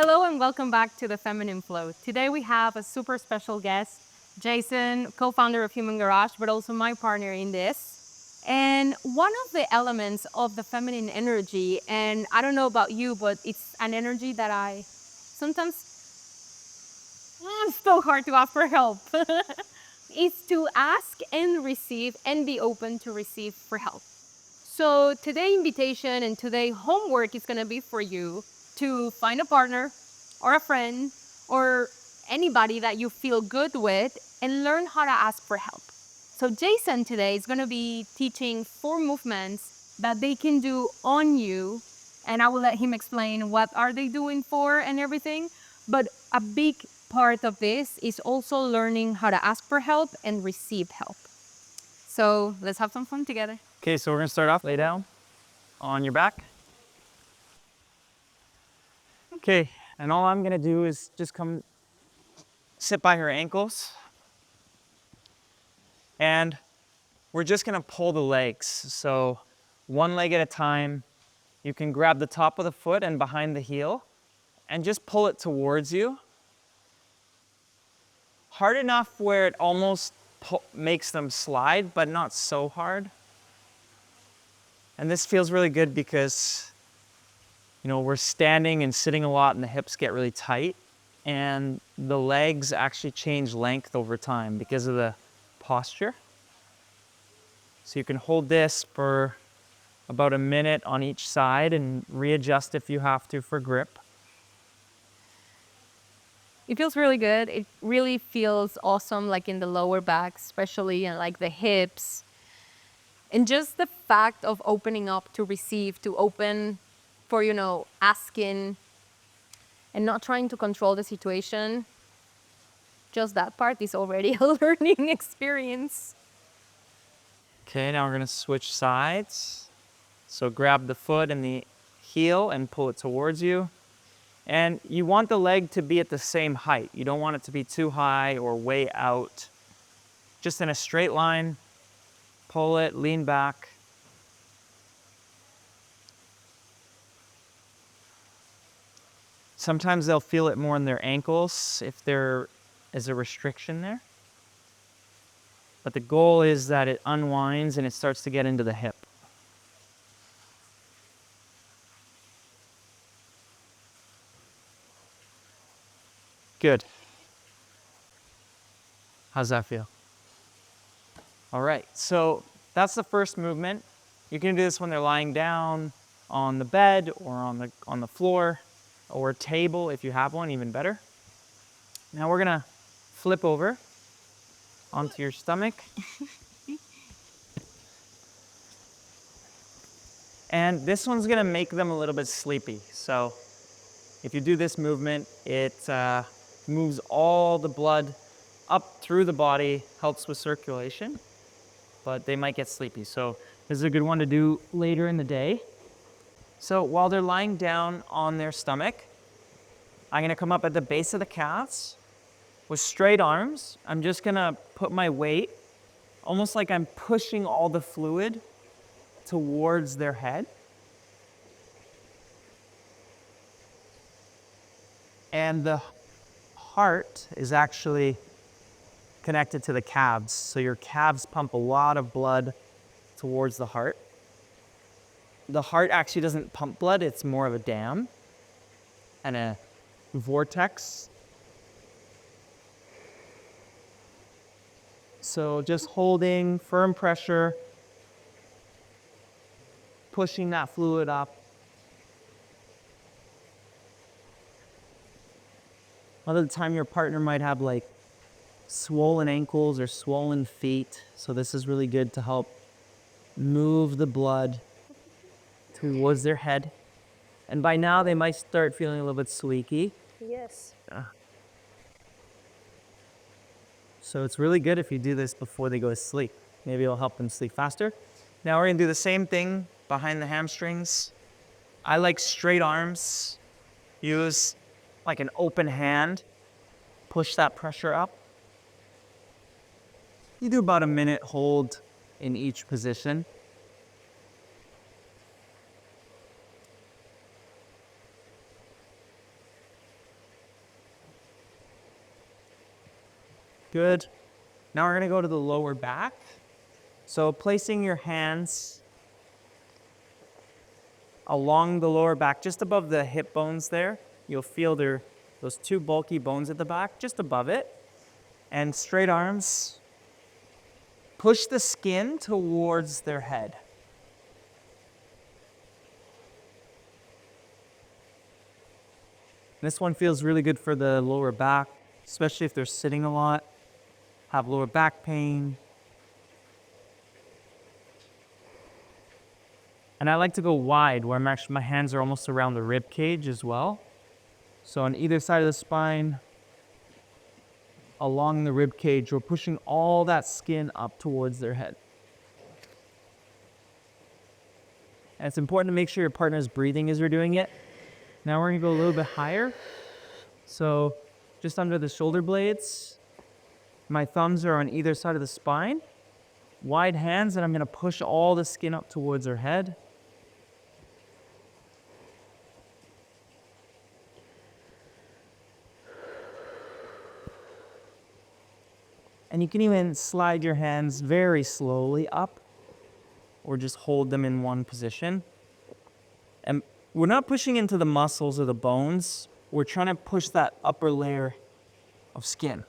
Hello and welcome back to the Feminine Flow. Today we have a super special guest, Jason, co-founder of Human Garage, but also my partner in this. And one of the elements of the feminine energy, and I don't know about you, but it's an energy that I sometimes it's so hard to ask for help. Is to ask and receive and be open to receive for help. So today invitation and today homework is gonna be for you to find a partner or a friend or anybody that you feel good with and learn how to ask for help. So Jason today is gonna be teaching 4 movements that they can do on you, and I will let him explain what are they doing for and everything. But a big part of this is also learning how to ask for help and receive help. So let's have some fun together. Okay, so we're gonna start off, lay down on your back. Okay, and all I'm gonna do is just come sit by her ankles. And we're just gonna pull the legs. So one leg at a time, you can grab the top of the foot and behind the heel and just pull it towards you. Hard enough where it almost makes them slide, but not so hard. And this feels really good because, we're standing and sitting a lot and the hips get really tight. And the legs actually change length over time because of the posture. So you can hold this for about a minute on each side and readjust if you have to for grip. It feels really good. It really feels awesome, like in the lower back, especially, and like the hips. And just the fact of opening up to receive, to open for, asking and not trying to control the situation. Just that part is already a learning experience. Okay, now we're gonna switch sides. So grab the foot and the heel and pull it towards you. And you want the leg to be at the same height. You don't want it to be too high or way out. Just in a straight line, pull it, lean back. Sometimes they'll feel it more in their ankles if there is a restriction there. But the goal is that it unwinds and it starts to get into the hip. Good. How's that feel? All right, so that's the first movement. You can do this when they're lying down on the bed or on the floor or table if you have one, even better. Now we're gonna flip over onto your stomach. And this one's gonna make them a little bit sleepy. So if you do this movement, it moves all the blood up through the body, helps with circulation, but they might get sleepy. So this is a good one to do later in the day. So while they're lying down on their stomach, I'm gonna come up at the base of the calves with straight arms. I'm just gonna put my weight, almost like I'm pushing all the fluid towards their head. And the heart is actually connected to the calves. So your calves pump a lot of blood towards the heart. The heart actually doesn't pump blood, it's more of a dam and a vortex. So just holding firm pressure, pushing that fluid up. A lot of the time your partner might have like swollen ankles or swollen feet. So this is really good to help move the blood towards their head. And by now they might start feeling a little bit sleepy. Yes. So it's really good if you do this before they go to sleep. Maybe it'll help them sleep faster. Now we're gonna do the same thing behind the hamstrings. I like straight arms. Use like an open hand. Push that pressure up. You do about a minute hold in each position. Good. Now we're gonna go to the lower back. So placing your hands along the lower back, just above the hip bones there, you'll feel those two bulky bones at the back, just above it. And straight arms, push the skin towards their head. This one feels really good for the lower back, especially if they're sitting a lot, have lower back pain. And I like to go wide where my hands are almost around the rib cage as well. So on either side of the spine, along the rib cage, we're pushing all that skin up towards their head. And it's important to make sure your partner's breathing as you're doing it. Now we're gonna go a little bit higher. So just under the shoulder blades, my thumbs are on either side of the spine. Wide hands, and I'm gonna push all the skin up towards her head. And you can even slide your hands very slowly up or just hold them in one position. And we're not pushing into the muscles or the bones. We're trying to push that upper layer of skin.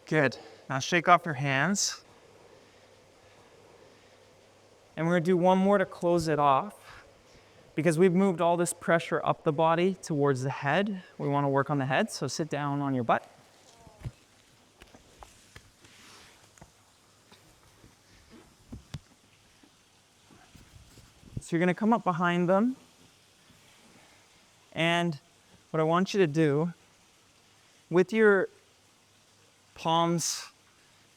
Good. Now shake off your hands. And we're gonna do one more to close it off. Because we've moved all this pressure up the body towards the head, we wanna work on the head, so sit down on your butt. So you're gonna come up behind them, and what I want you to do, with your palms,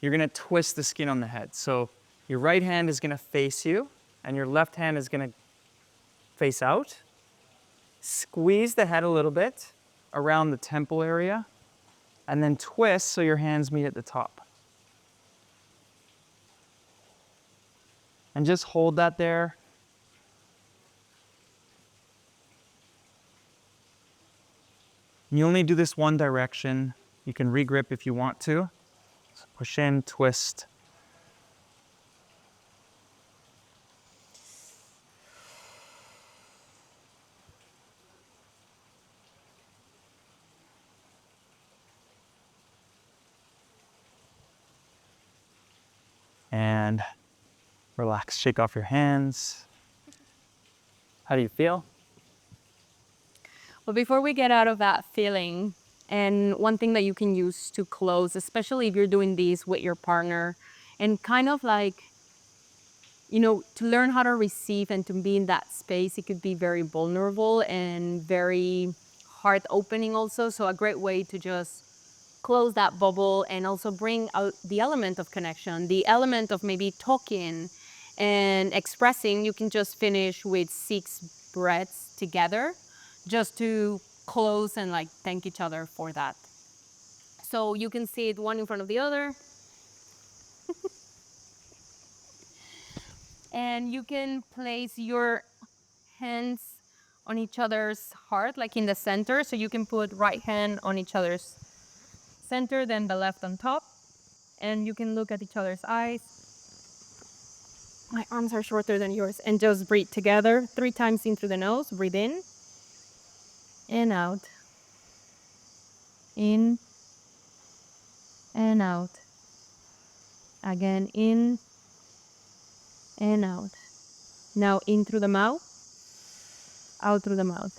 you're gonna twist the skin on the head. So your right hand is gonna face you, and your left hand is gonna face out. Squeeze the head a little bit around the temple area, and then twist so your hands meet at the top. And just hold that there. You only do this one direction. You can regrip if you want to. So push in, twist. And relax, shake off your hands. How do you feel? Well, before we get out of that feeling, and one thing that you can use to close, especially if you're doing these with your partner, and kind of like, to learn how to receive and to be in that space, it could be very vulnerable and very heart opening also. So a great way to just close that bubble and also bring out the element of connection, the element of maybe talking and expressing. You can just finish with 6 breaths together just to close and like thank each other for that. So you can sit one in front of the other. And you can place your hands on each other's heart, like in the center. So you can put right hand on each other's center, then the left on top. And you can look at each other's eyes. My arms are shorter than yours. And just breathe together 3 times in through the nose. Breathe in and out. In and out. Again, in and out. Now in through the mouth, out through the mouth.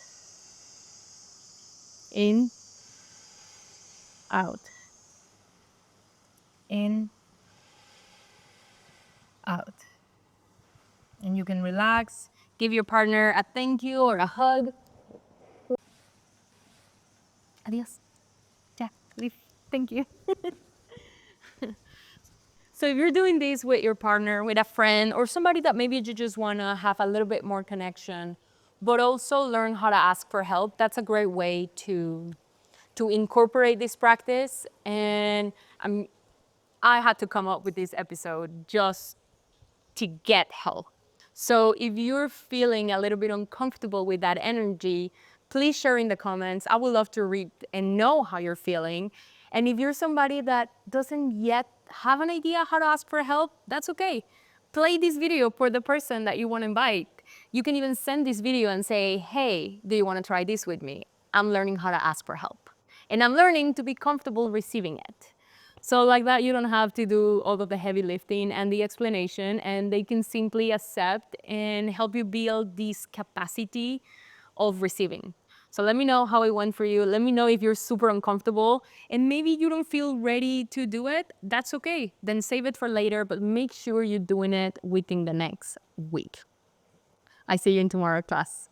In, out. In, out. And you can relax. Give your partner a thank you or a hug. Adios. Yeah, leave. Thank you. So if you're doing this with your partner, with a friend, or somebody that maybe you just want to have a little bit more connection, but also learn how to ask for help, that's a great way to incorporate this practice. And I had to come up with this episode just to get help. So if you're feeling a little bit uncomfortable with that energy, please share in the comments. I would love to read and know how you're feeling. And if you're somebody that doesn't yet have an idea how to ask for help, that's okay. Play this video for the person that you want to invite. You can even send this video and say, hey, do you want to try this with me? I'm learning how to ask for help. And I'm learning to be comfortable receiving it. So like that, you don't have to do all of the heavy lifting and the explanation, and they can simply accept and help you build this capacity of receiving. So let me know how it went for you. Let me know if you're super uncomfortable and maybe you don't feel ready to do it. That's okay. Then save it for later, but make sure you're doing it within the next week. I see you in tomorrow class.